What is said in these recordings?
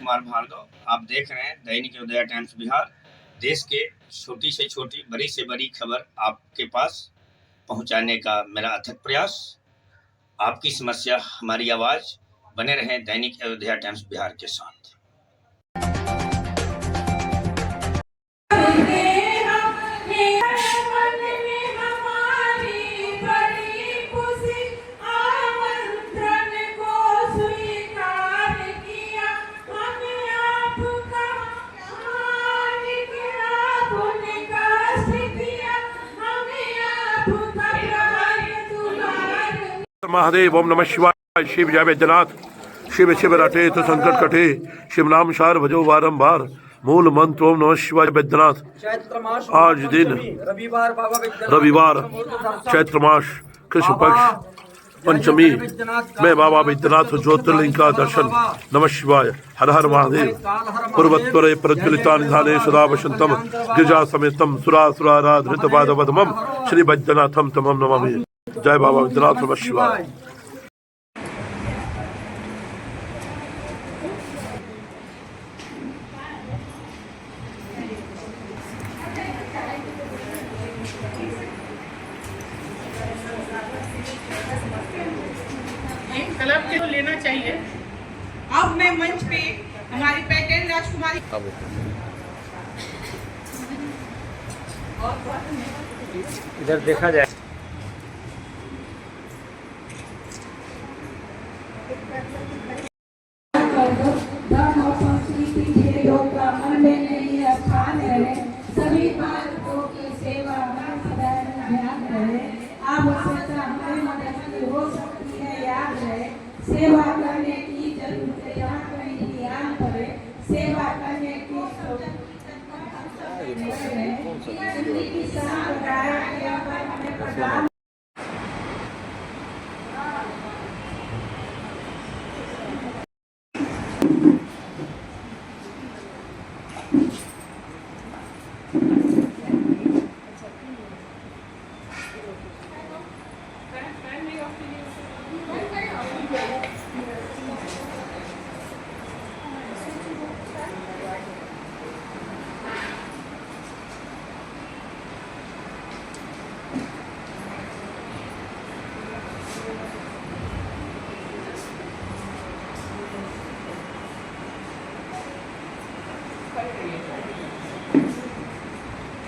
कुमार भार्गव। आप देख रहे हैं दैनिक उदय टाइम्स बिहार। देश के छोटी से छोटी, बड़ी से बड़ी खबर आपके पास पहुंचाने का मेरा अथक प्रयास। आपकी समस्या हमारी आवाज। बने रहें दैनिक अयोध्या टाइम्स बिहार के साथ। महादेव। ओम नमः शिवाय। शिव जय वैद्यनाथ। शिव शिव रटे तो संकट कटे। शिव नाम सार भजो बारंबार। मूल मंत्र ओम नमः शिवाय वैद्यनाथ। आज दिन रविवार चैत्र मास कृष्ण पक्ष पंचमी में बाबा वैद्यनाथ ज्योतिर्लिंग का दर्शन। नमः शिवाय। हर हर महादेव। पूर्वत्वरे प्रज्वलिता निधाने सदा वसंतम गिरिजा समेतम सुरासुराराधृत पादपद्मम श्री वैद्यनाथम तमम नमामि। जय बाबा वैद्यनाथ। नमः शिवाय। क्लब के लेना चाहिए। अब मैं मंच पे हमारी पैटर्न राजकुमारी इधर देखा जाए। सभी बातों की सेवा में ध्यान रहे। आप हो सकती है, याद रहे। सेवा करने की जरूरत यहाँ कहीं ध्यान पड़े। सेवा करने की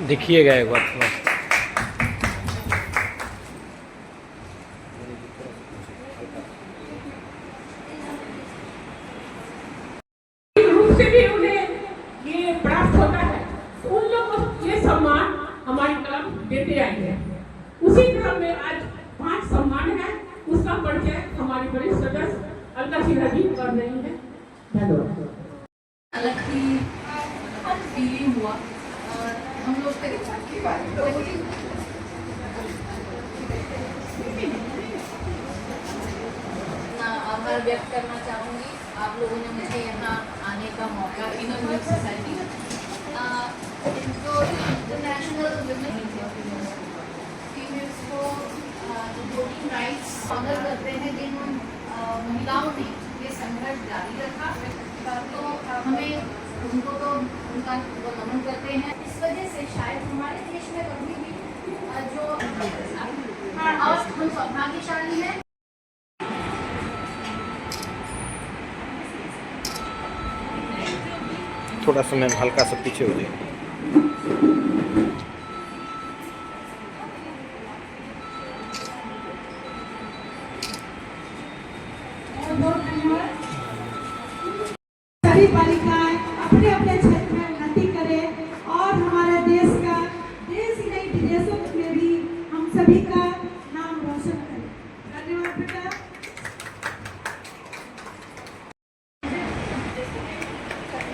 देखिएगा एक बार थोड़ा। रूप से भी उन्हें ये प्राप्त होता है, तो उन लोगों को ये सम्मान हमारी क्लब देते आई है। उसी क्रम में आज 5 सम्मान है। उसका परिचय हमारी बड़ी सदस्य अलका सिन्हा जी कर रही है। धन्यवाद। अलग ही फीलिंग हुआ और हम लोग आभार व्यक्त करना चाहूँगी। आप लोगों ने मुझे यहाँ आने का मौका इनर न्यूज सोसाइटी जो इंटरनेशनल वुमेन फीमेल्स को वोटिंग राइट्स ऑनर करते हैं, जिन महिलाओं ने ये संघर्ष जारी रखा, तो हमें उनको तो उनका नमन करते हैं। इस वजह से शायद हमारे देश में कभी भी जो और हम सौभाग्यशाली हैं। थोड़ा सा मैम हल्का सा पीछे हो जाए। सभी बालिकाएं अपने अपने क्षेत्र में उन्नति करें और हमारे देश का, देश ही नहीं विदेशों में भी हम सभी का नाम रोशन करें। धन्यवाद बेटा।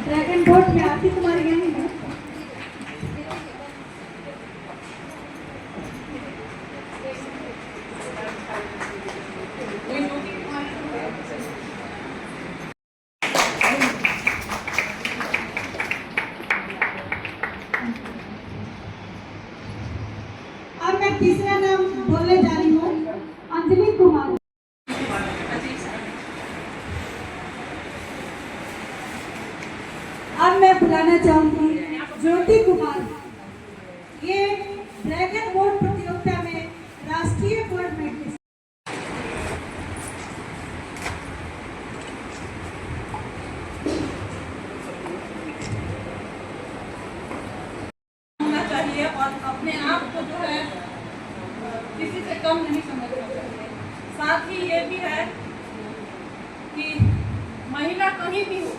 ड्रैगन बोट में आती तुम्हारी यही है। और मैं तीसरा नाम बोलने जा रही हूँ, अंजलि कुमार। अब मैं बुलाना चाहूंगी ज्योति कुमार। ये ड्रैगन बोट प्रतियोगिता में राष्ट्रीय गोल्ड मेडलिस्ट। होना चाहिए और अपने आप को जो है किसी से कम नहीं समझना चाहिए। साथ ही ये भी है कि महिला कहीं भी हो,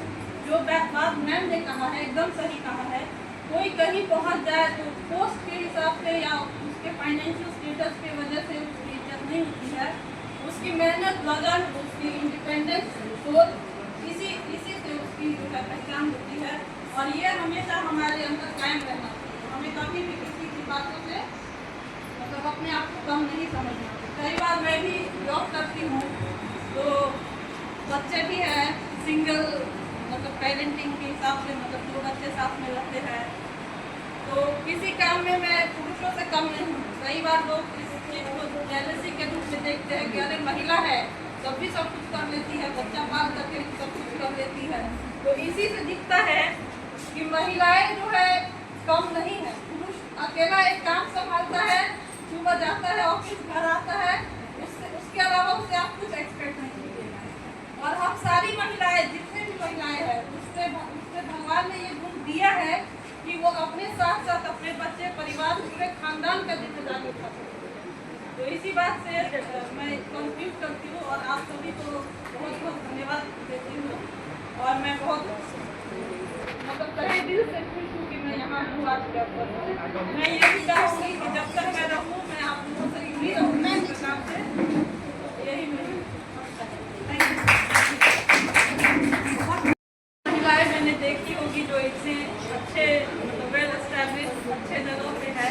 जो बात मैम ने कहा है एकदम सही कहा है। कोई कहीं पहुंच जाए तो पोस्ट के हिसाब से या उसके फाइनेंशियल स्टेटस की वजह से उसकी इज्जत नहीं होती है। उसकी मेहनत, लगन, उसकी इंडिपेंडेंस, सोच, इसी से उसकी जो है पहचान होती है। और ये हमेशा हमारे अंदर कायम रहना चाहिए। हमें कभी भी किसी की बातों से मतलब अपने आप को कम नहीं समझना। कई बार मैं भी जॉब करती हूँ तो बच्चे भी हैं, सिंगल मतलब पेरेंटिंग के हिसाब से, मतलब 2 बच्चे साथ में रहते हैं, तो किसी काम में मैं पुरुषों से कम नहीं हूँ। कई बार लोग इस चीज़ को जेलसी के रूप में देखते हैं कि अरे महिला है तब भी सब कुछ कर लेती है, बच्चा पाल करके सब कुछ कर लेती है। तो इसी से दिखता है कि महिलाएं जो है कम नहीं है। पुरुष अकेला एक काम संभालता है, सुबह जाता है ऑफिस, घर आता है, उसके अलावा उससे आप कुछ एक्सपेक्ट नहीं कीजिएगा। और हम सारी महिलाएं, जितने भी महिलाएं हैं, उससे भगवान ने ये गुण दिया है कि वो अपने साथ साथ अपने बच्चे, परिवार, पूरे खानदान का जिम्मेदारी उठा सकते हैं। तो इसी बात से मैं कंक्लूड करती हूँ और आप सभी को बहुत बहुत धन्यवाद देती हूँ। और मैं बहुत मतलब तहे दिल से खुश हूँ कि मैं यहाँ हूँ आज पर। मैं ये भी चाहूँगी कि जब तक मैं रहूँ मैं आप लोगों से यूँ ही रहूँगी इस प्रकार से। यही मेरी महिलाएं मैंने देखी होगी जो इतने अच्छे मतलब वेल एस्टैब्लिश अच्छे जगहों पे है।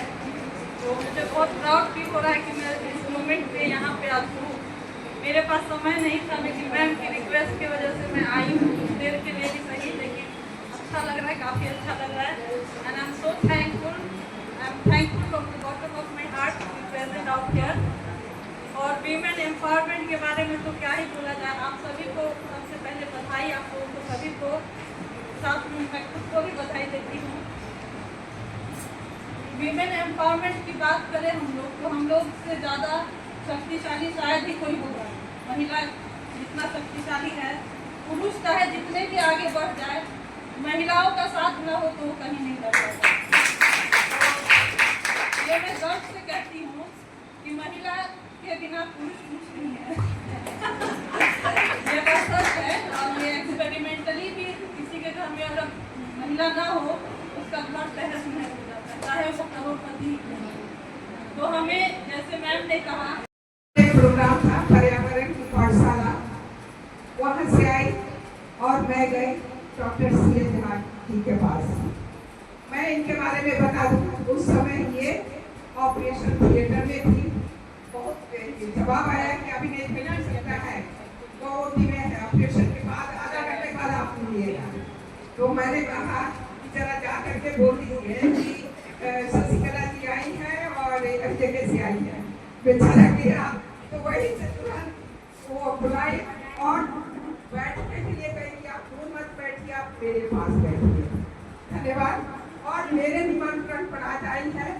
तो मुझे बहुत प्राउड फील हो रहा है कि मैं इस मोमेंट पे यहाँ पे आज हूँ। मेरे पास समय नहीं था, लेकिन मैम की रिक्वेस्ट की वजह से मैं आई हूँ। कुछ देर के लिए भी सही, लेकिन अच्छा लग रहा है, काफ़ी अच्छा लग रहा है। And I am so thankful, I am thankful from the bottom of my heart to be present out here. और वीमेन एम्पावरमेंट के बारे में तो क्या ही बोला जाए। आप सभी को सबसे पहले बधाई, आप लोगों को सभी को, साथ में मैं खुद को भी बधाई देती हूँ। वीमेन एम्पावरमेंट की बात करें हम लोग तो हम लोग से ज़्यादा शक्तिशाली शायद ही कोई होगा। महिला जितना शक्तिशाली है, पुरुष चाहे जितने भी आगे बढ़ जाए, महिलाओं का साथ न हो तो वो कहीं नहीं बढ़ पाएगा। ये मैं गर्व से कहती हूँ कि महिला के बिना पुरुष कुछ नहीं है। ये बात सच है। और ये एक्सपेरिमेंटली भी किसी के घर में अगर महिला ना हो, उसका घर तहस नहस हो जाता है, चाहे वो करोड़पति ही क्यों हो। तो हमें, जैसे मैम ने कहा, एक प्रोग्राम था पर्यावरण की पाठशाला, वहाँ से आई और मैं गई doctor C S Jha ji के पास। मैं इनके बारे में बता दूँ, उस समय ये ऑपरेशन थिएटर में थी। बहुत जवाब आया कि अभी नहीं मिल सकता है, तो ओटी में है, ऑपरेशन के बाद आधा घंटे बाद आप मिलिएगा। तो मैंने कहा कि जरा जा करके बोल दीजिए कि शशिकला जी आई है और एक जगह से आई है। बेचारा गया तो वही तुरंत वो बुलाई और बैठने के लिए कही कि आप दूर मत बैठिए, आप मेरे पास बैठिए। धन्यवाद। और मेरे निमंत्रण पर आज आई है,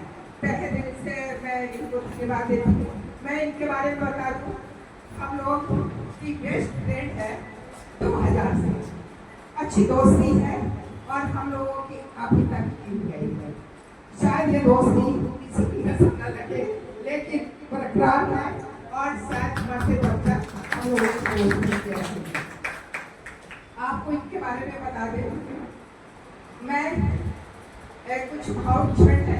पहले दिन से मैं इनको धन्यवाद देती हूँ। मैं इनके बारे में बता दूँ, हम लोग की बेस्ट फ्रेंड है 2000 से, अच्छी दोस्ती है और हम लोगों की अभी तक की गई है। शायद ये दोस्ती किसी की नजर न लगे, लेकिन बरकरार है और शायद मरते दम तक हम लोगों को आपको इनके बारे में बता दें। मैं कुछ भाव क्षण है।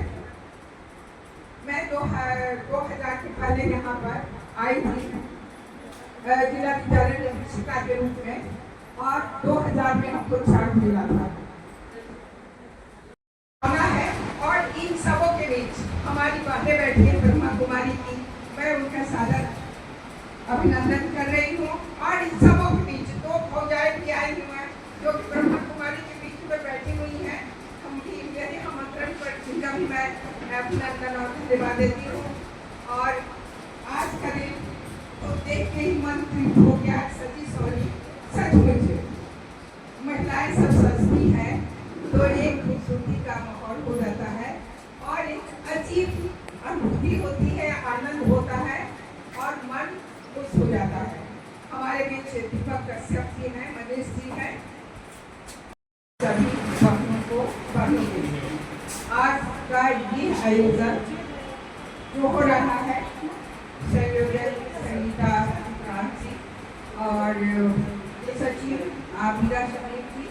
मैं 2000 के पहले यहाँ पर आई थी जिला विद्यालय शिक्षा के रूप में, और 2000 में हमको चार्ज मिला था है। और इन सबों के बीच हमारी बातें बैठी है ब्रह्मा कुमारी की, मैं उनका सादर अभिनंदन कर रही हूँ। और इन सबों के बीच 2 फौजाएं भी आई हुई हैं जो ब्रह्मा कुमारी के बीच में बैठी हुई हैं। हम भी मेरे आमंत्रण पर जिनका भी मैं अभिनंदन और धन्यवाद देती हूँ। और आज का दिन तो देख के ही मन तृप्त हो गया। सची सॉरी, सचमुच महिलाएं सब सस्ती है दीपक कश्यप जी हैं, मनीष जी हैं, सभी बहनों को बहनों के लिए आज का ये आयोजन जो हो रहा है संयोजक संगीता जी और सचिव आबिदा शमीम जी,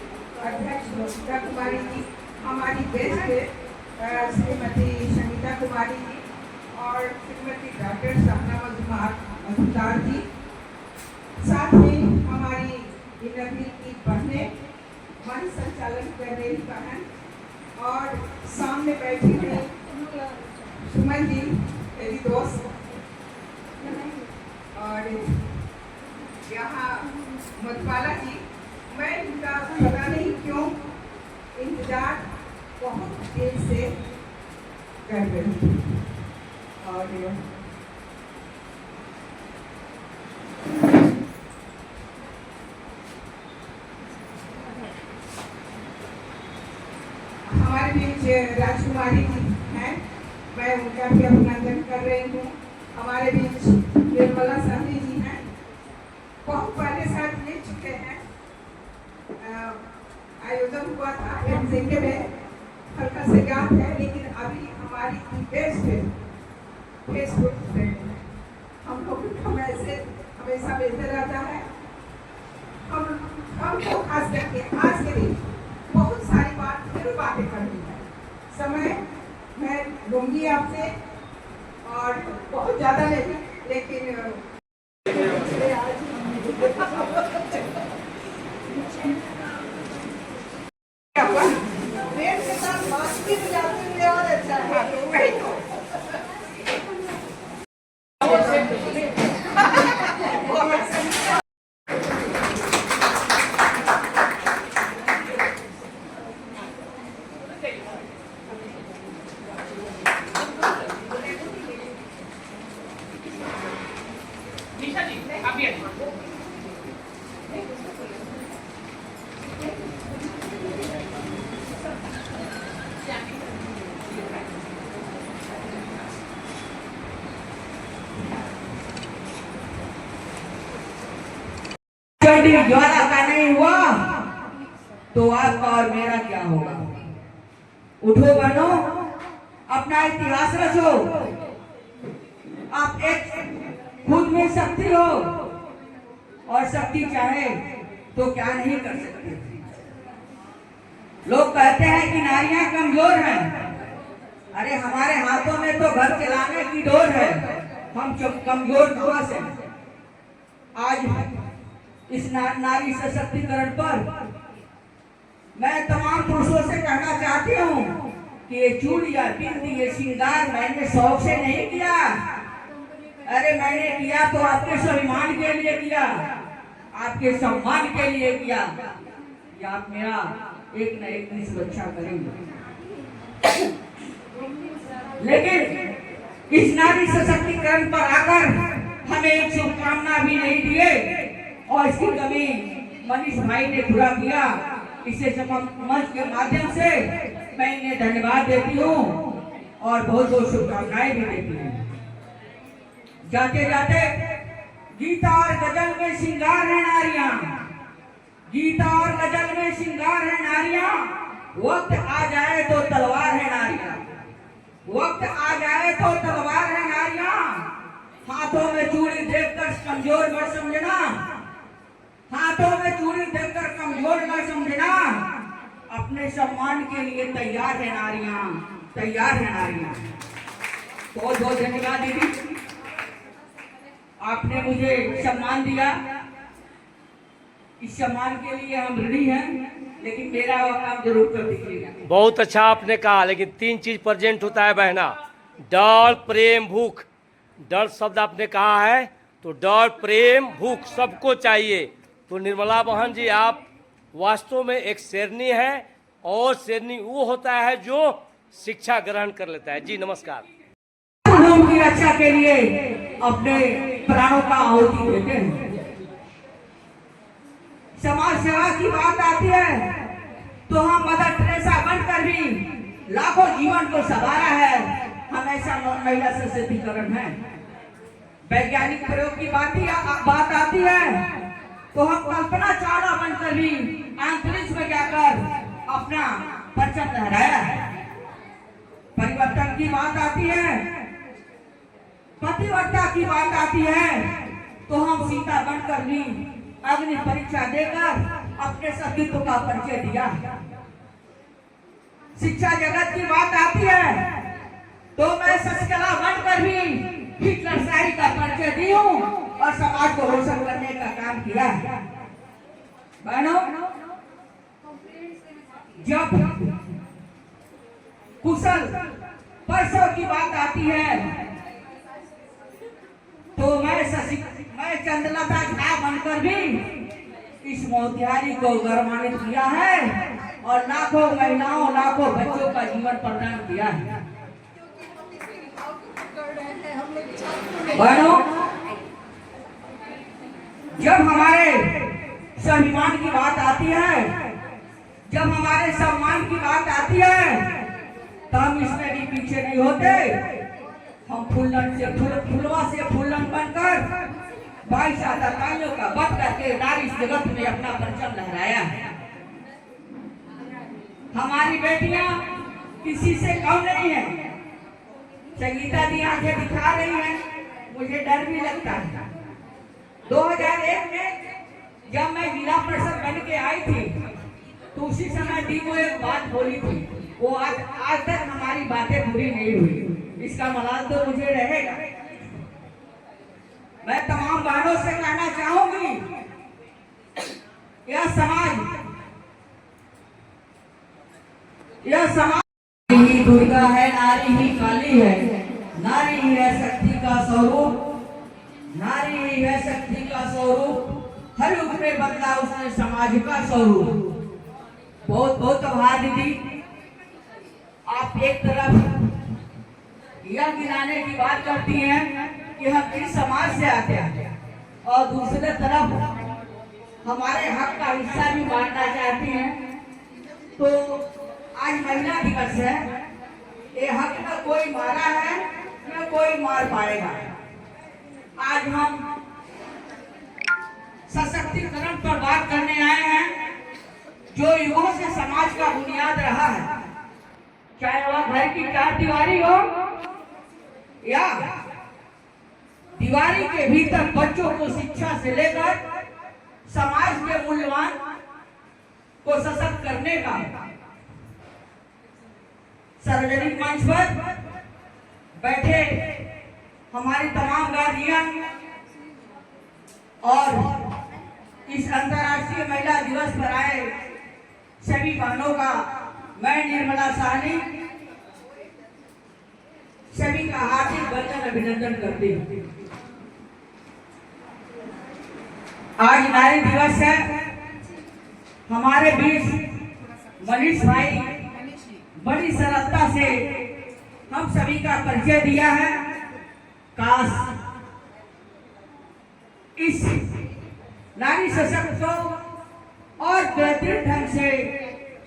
अध्यक्ष लोकिता कुमारी जी, हमारी गेस्ट श्रीमती संगीता कुमारी जी और श्रीमती डॉक्टर सपना मधुकार जी, साथ में हमारी इंद्रवीर की बहनें, मंच संचालन कर रही बहन और सामने बैठी हुई सुमन जी मेरी दोस्त, और यहाँ मधुबाला जी, मैं इनका पता नहीं क्यों इंतजार बहुत देर से कर रही हूँ। और हमारे बीच राजकुमारी जी हैं, मैं उनका भी अभिनंदन कर रही हूँ। हमारे बीच निर्मला साहनी जी हैं, बहुत पहले साथ ले चुके हैं। आयोजन हुआ था एमजेके में, हल्का से याद है, लेकिन अभी हमारी बेस्ट फेसबुक फ्रेंड है, हम लोग हम ऐसे हमेशा मिलते रहता है। हमको खास करके आज के दिन बहुत सारी बातें करनी है, समय मैं लूंगी आपसे और बहुत ज़्यादा नहीं, लेकिन पेट के साथ बातचीत जाते हुए और अच्छा है। ज्वाला का नहीं हुआ तो आपका और मेरा क्या होगा। उठो बहनो, अपना इतिहास रचो। आप एक खुद में शक्ति हो और शक्ति चाहे तो क्या नहीं कर सकते। लोग कहते हैं कि नारियां कमजोर हैं, अरे हमारे हाथों में तो घर चलाने की डोर है, हम कमजोर कहां से। आज इस नारी सशक्तिकरण पर मैं तमाम पुरुषों से कहना चाहती हूँ कि ये चूड़िया बिंदी ये श्रृंगार मैंने शौक से नहीं किया, अरे मैंने किया तो आपके स्वाभिमान के लिए किया, आपके सम्मान के लिए किया कि आप मेरा एक न एक दिन सुरक्षा करेंगे। लेकिन इस नारी सशक्तिकरण पर आकर हमें एक शुभकामना भी नहीं दिए और इसकी कमी मनीष भाई ने पूरा किया। इसे मंच के माध्यम से मैं इन्हें धन्यवाद देती हूँ और बहुत बहुत शुभकामनाएं भी देती हूँ। जाते जाते गीता और गजल में श्रृंगार है नारियां, गीता और गजल में श्रृंगार है नारियां, वक्त आ जाए तो तलवार है नारियां, वक्त आ जाए तो तलवार है नारियां। हाथों में चूड़ी देखकर कमजोर मत समझना, हाथों में चूड़ी देखकर कमजोर मत समझना, अपने सम्मान के लिए तैयार है नारियां, तैयार है नारियां। बहुत बहुत धन्यवाद दीदी, आपने मुझे सम्मान दिया, इस सम्मान के लिए हम ऋणी हैं, लेकिन मेरा काम जरूर कर दीजिएगा। बहुत अच्छा आपने कहा, लेकिन 3 चीज प्रेजेंट होता है बहना, डर प्रेम भूख। डर शब्द आपने कहा है तो डर प्रेम भूख सबको चाहिए। तो निर्मला बहन जी आप वास्तव में एक शेरनी है, और शेरनी वो होता है जो शिक्षा ग्रहण कर लेता है। जी नमस्कार। धर्म की रक्षा के लिए अपने प्राणों का आहुति देते हैं। समाज सेवा की बात आती है तो हम मदर टेरेसा बनकर भी लाखों जीवन को संवारा है, हमेशा महिला सशक्तिकरण है। वैज्ञानिक प्रयोग की बात आती है तो हम कल्पना चावला बनकर भी अंतरिक्ष में जाकर अपना परचम लहराया है। परिवर्तन की बात आती है, पतिव्रता की बात आती है, तो हम सीता बनकर भी अग्नि परीक्षा देकर अपने सतीत्व का परिचय दिया। शिक्षा जगत की बात आती है तो मैं शशिकला बनकर भी हिटलरशाही का परिचय दी हूँ और समाज को रोशन करने का काम किया है। बहनों, जब कुशल परसों की बात आती है तो मैं चंद्रलता झा बनकर भी इस मोतिहारी को गौरवान्वित किया है और लाखों महिलाओं लाखों बच्चों का जीवन प्रदान किया है। बहनों, जब हमारे स्वाभिमान की बात आती है, जब हमारे सम्मान की बात आती है, तो हम इसमें भी पीछे नहीं होते। हम फुलवा से फूलन बनकर 22 आदताइयों का वध करके नारी जगत में अपना परचम लहराया है। हमारी बेटियां किसी से कम नहीं है। संगीता दी आंखें दिखा रही हैं, मुझे डर भी लगता है। 2001 में जब मैं जिला परिषद बन के आई थी तो उसी समय दी को एक बात बोली थी, वो आज तक हमारी बातें पूरी नहीं हुई। इसका मलाल तो मुझे रहेगा। मैं तमाम बहनों से कहना चाहूंगी, यह समाज ही दुर्गा है, नारी ही काली है, नारी ही है शक्ति का स्वरूप, नारी ही है शक्ति का स्वरूप। हर युग में बदला उसने समाज का स्वरूप। बहुत बहुत आभार दीदी। आप एक तरफ यह गिनाने की बात करती हैं कि हम किस समाज से आते हैं और दूसरे तरफ हमारे हक का हिस्सा भी बांटना चाहती हैं। तो आज महिला दिवस है, ये हक न कोई मारा है न कोई मार पाएगा। आज हम सशक्तिकरण पर बात करने आए हैं, जो युगों से समाज का बुनियाद रहा है, चाहे वह घर की चार दीवारी हो या दीवारी के भीतर बच्चों को शिक्षा से लेकर समाज के मूल्यवान को सशक्त करने का। सार्वजनिक मंच पर बैठे हमारी तमाम गार्जियन और इस अंतर्राष्ट्रीय महिला दिवस पर आए सभी बहनों का मैं निर्मला साहनी सभी का हार्दिक वंदन अभिनंदन करती हूँ। आज नारी दिवस है। हमारे बीच मनीष भाई बड़ी सरलता से हम सभी का परिचय दिया है। काश इस नारी सशक्त को और बेहतरीन ढंग से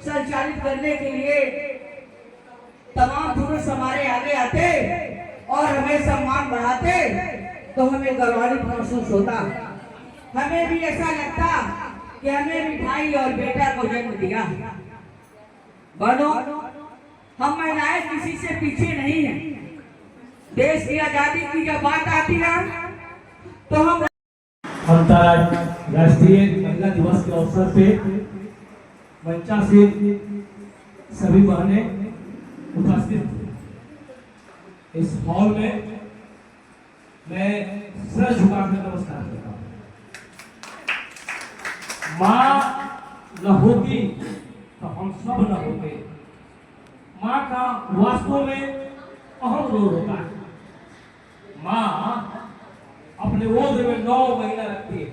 संचालित करने के लिए तमाम पुरुष हमारे आगे आते और हमें सम्मान बढ़ाते तो हमें गौरवान्वित महसूस होता। हमें भी ऐसा लगता कि हमें भी भाई और बेटा को जन्म दिया। बहनों, हम महिलाएं किसी से पीछे नहीं हैं। देश की आजादी की जब बात आती है तो हम अंतर्राष्ट्रीय महिला दिवस के अवसर पे मंचा से सभी बहनें उपस्थित इस हॉल में मैं सर झुकाकर नमस्कार करता हूँ। माँ न होती तो हम सब न होते। माँ का वास्तव में अहम रोल होता है। माँ अपने ओझ में 9 महीना रखती है।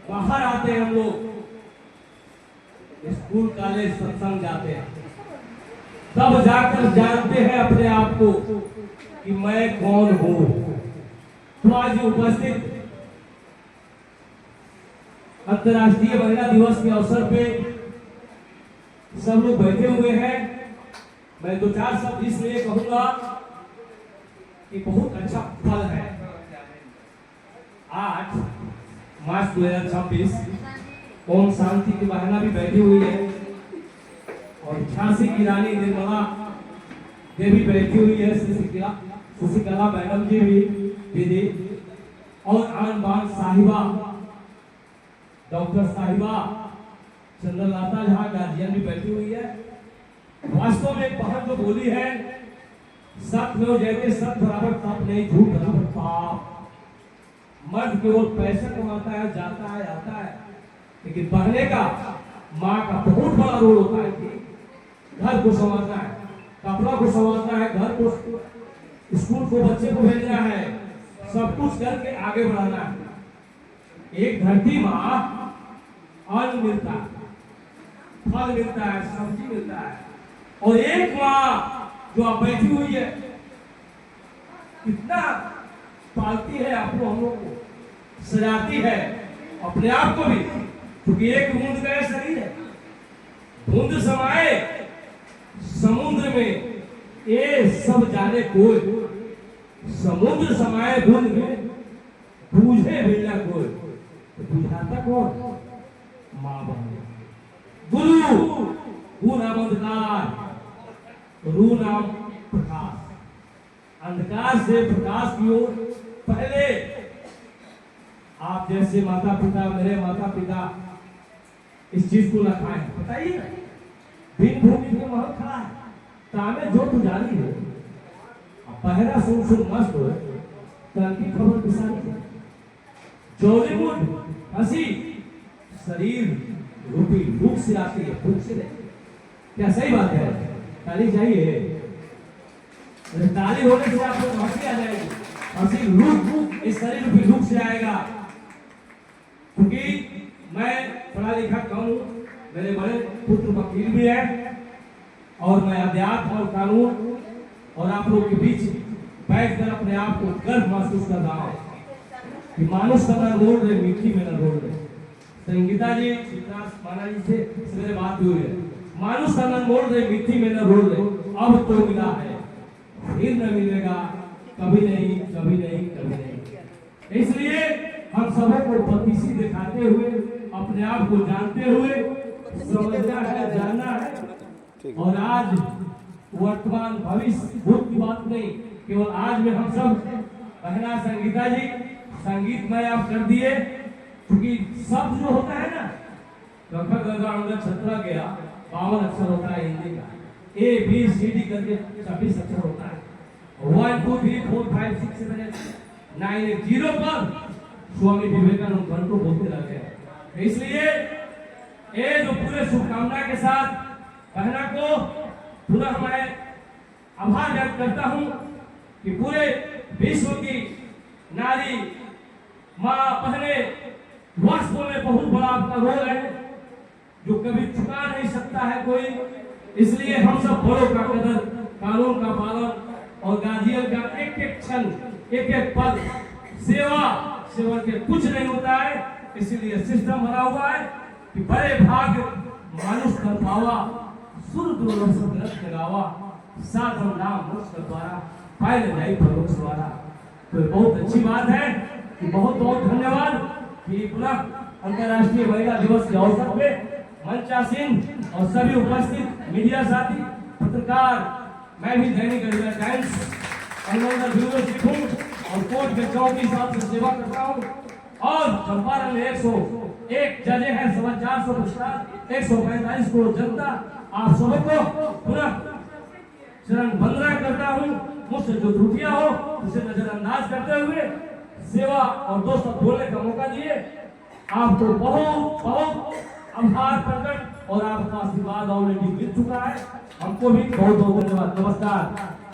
बाहर आते हैं हम लोग, स्कूल कॉलेज सत्संग जाते हैं, तब जाकर जानते हैं अपने आप को कि मैं कौन हूं। तो आज उपस्थित अंतर्राष्ट्रीय महिला दिवस के अवसर पे सब लोग बैठे हुए हैं। मैं 2-4 शब्द इसलिए कहूंगा कि बहुत अच्छा फल है। आज मार्च 2026 ओम शांति की बहना भी बैठी हुई है और झांसी की रानी निर्मला देवी बैठी हुई है, शशिकला मैडम जी भी दीदी, और आन बान साहिबा डॉक्टर साहिबा चंद्रलता झा गार्जियन भी बैठी हुई है। वास्तव में एक बहन जो बोली है, सत्य में जैसे सत्य बराबर तप नहीं, झूठ बराबर पाप। मर्द केवल पैसा कमाता है, जाता है, आता है, लेकिन बहने का माँ का बहुत बड़ा रोल होता है कि घर को संभालना है, कपड़ा को संभालना है, घर को, स्कूल को बच्चे को भेजना है, सब कुछ करके आगे बढ़ाना है। एक धरती माँ अन्न मिलता है, फल मिलता है, सब्जी मिलता है, और एक माँ जो आप बैठी हुई है कितना पालती है आपको, हम लोग को सजाती है, अपने आप को भी, क्योंकि एक बूंद का शरीर है। बूंद समाए समुद्र में ये सब जाने कोई, समुद्र समाए बूंद में बूझे बिना कोई, तो बुझाता कौन? माँ बहन। गुरु, गु नाम अंधकार, रू नाम प्रकाश। अंधकार से प्रकाश की ओर पहले आप जैसे माता पिता, मेरे माता पिता इस चीज को न खाए, बताइए बिन भूमि में महल खड़ा है, तामे जो तू जानी है, पहला सुन सुन मस्त हो, कल की खबर पिसानी है, जॉलीवुड हंसी शरीर रूपी भूख से आती है, भूख से नहीं। क्या सही बात है? ताली चाहिए, ताली होने से आपको हंसी आ जाएगी, हंसी रूप इस शरीर रूपी भूख से आएगा। क्योंकि मैं पढ़ा लिखा कम हूँ, मेरे बड़े पुत्र वकील भी है, और मैं अध्यात्म और कानून और आप लोग के बीच बैठकर अपने आप को गर्व महसूस कर रहा हूँ कि मानुष का न रोल रहे, मिट्टी में न रोल रहे। संगीता जी, माना जी से मेरे बात हुई है, मानुष का न रोल रहे, मिट्टी में न रोल रहे, अब तो मिला है, फिर न मिलेगा, कभी नहीं, कभी नहीं, कभी नहीं। इसलिए हम सबों को पतिसी दिखाते हुए, अपने आप को जानते हुए समझना है, जानना है, और आज वर्तमान भविष्य भूत की बात नहीं, केवल आज में हम सब बहना संगीता जी संगीतमय आप कर दिए, क्योंकि शब्द जो होता है ना, छत्रा गया 52 अक्षर होता है हिंदी का, ABCD करके 26 अक्षर होता है, 1 2 3 4 5 6 7 8 9 8 0 पर स्वामी विवेकानंद घंटो बोलते रह गए। इसलिए ये जो पूरे शुभकामना के साथ बहना को पुनः मैं आभार व्यक्त करता हूँ कि पूरे विश्व की नारी माँ बहने वास्तव में बहुत बड़ा आपका रोल है, जो कभी चुका नहीं सकता है कोई। इसलिए हम सब बड़ों का कदर, कानून का पालन और गार्जियन का एक एक क्षण, एक एक पद सेवा के कुछ नहीं होता है। इसीलिए सिस्टम बना हुआ है कि बड़े भाग मानुष कर पावा, सुर दुर्लभ ग्रस्त लगावा, साधन नाम मोक्ष द्वारा पाए जाई परोक्ष द्वारा। तो बहुत अच्छी बात है कि बहुत बहुत धन्यवाद कि पुनः अंतर्राष्ट्रीय महिला दिवस के अवसर पे मंचासीन और सभी उपस्थित मीडिया साथी, पत्रकार, मैं भी दैनिक अजमेर टाइम्स ब्यूरो चीफ हूँ और कोर्ट के चौकी हिसाब से सेवा करता हूँ, और चंपारण में 101 जजे हैं, 450 पुरस्कार, 145 करोड़ जनता, आप सबको पुनः चरण वंदना करता हूँ। मुझसे जो त्रुटियां हो उसे नजरअंदाज करते हुए सेवा और दो शब्द बोलने का मौका दिए, आपको बहुत बहुत आभार प्रकट, और आपका आशीर्वाद ऑलरेडी मिल चुका है, हमको भी बहुत बहुत धन्यवाद। नमस्कार।